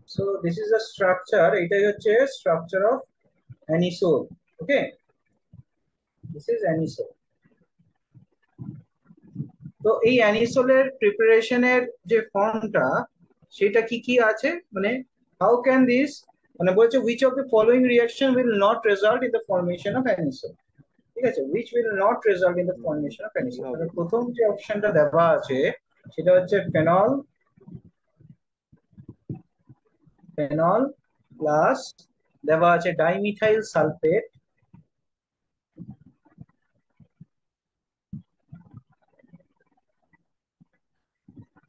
So this is the structure, এটাই হচ্ছে structure of anisole. Okay, this is anisole. তো এই অ্যানিসোলের প্রিপারেশনের যে ফর্মটা সেটা কি কি আছে, মানে হাউ ক্যান দিস, মানে বলছে which of the following reaction will not result in the formation of anisole, ঠিক আছে, which will not result in the formation of কি anisole। হবে? মানে প্রথম যে অপশনটা দেওয়া আছে সেটা হচ্ছে ফেনল, ফেনল প্লাস দেওয়া আছে dimethyl sulphate,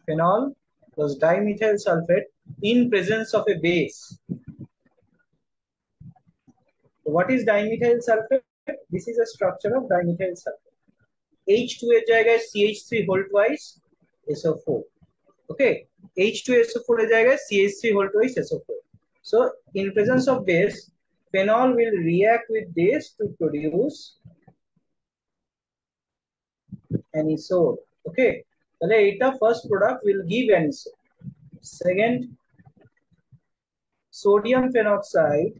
phenol plus dimethyl sulfate in presence of a base. So what is dimethyl sulfate? This is a structure of dimethyl sulfate. H2 এর জায়গায় CH3 whole twice SO4. Okay, H2SO4 এর জায়গায় CH3 whole twice SO4. So in presence of base, phenol will react with this to produce anisole. Okay, তাহলে এটা first product will give anisole. Second, sodium phenoxide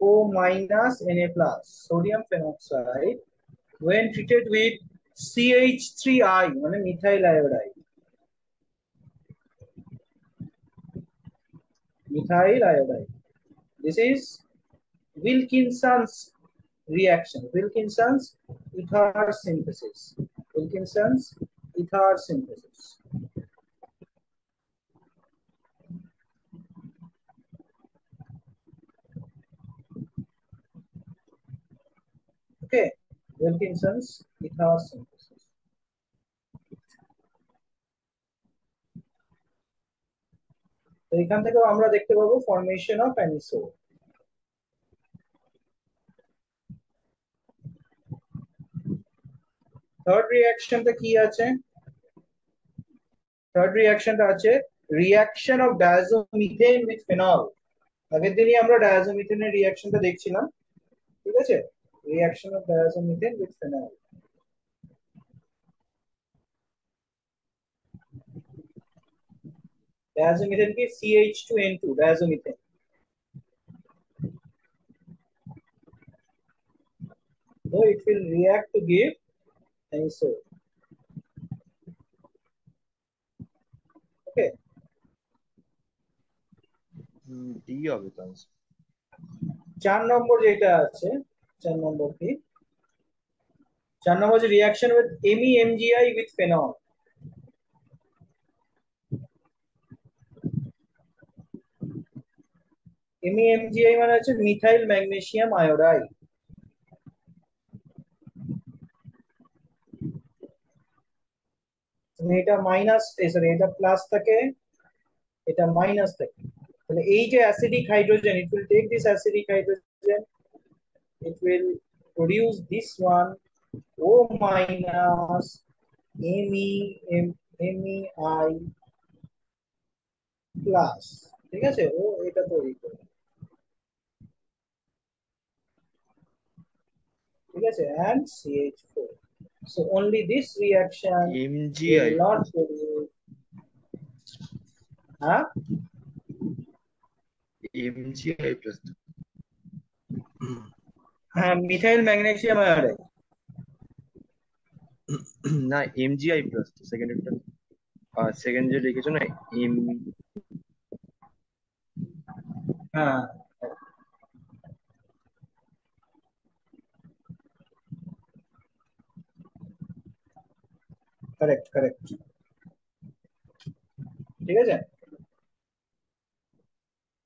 O minus Na plus, sodium phenoxide when treated with CH3I মানে methyl iodide, methyl iodide. This is Wilkinson's reaction, Wilkinson's ether synthesis, Wilkinson's ether synthesis. Okay, Wilkinson's ether synthesis. তো এখান থেকেও আমরা দেখতে পাবো formation of অ্যানিসোল। Third রিঅ্যাকশনটা কি আছে? Third রিঅ্যাকশনটা আছে রিঅ্যাকশন অফ ডায়াজোমিথেন উইথ ফেনল। আগের দিনই আমরা ডায়াজোমিথেনের রিঅ্যাকশনটা দেখছিলাম, ঠিক আছে, রিঅ্যাকশন অফ ডায়াজোমিথেন উইথ ফেনল। ডায়াজোমিথেন কি CH2N2 ডায়াজোমিথেন, so it will react to give anisole. Okay, D হবে তো answer। 4 নম্বর যেটা আছে, 4 নম্বর কি, 4 নম্বর যে reaction with MEMGI with phenol. MEMGI মানে হচ্ছে মিথাইল ম্যাগনেসিয়াম আয়োডাইড। এটা মাইনাস, সরি এটা প্লাস থাকে, এটা মাইনাস থাকে, তাহলে এই যে acidic hydrogen, it will take this acidic hydrogen, it will produce this one O minus MEI plus, ঠিক আছে, ও এটা তৈরি করবে, ঠিক আছে, and CH4. So only this reaction will MgI not produce, হ্যাঁ এমজিআই প্লাস হ্যাঁ মিথাইল ম্যাগনেসিয়াম আয়োডাইড। না এমজিআই প্লাস সেকেন্ড একটা সেকেন্ড যে লিখেছো না এম হ্যাঁ কারেক্ট কারেক্ট, ঠিক আছে।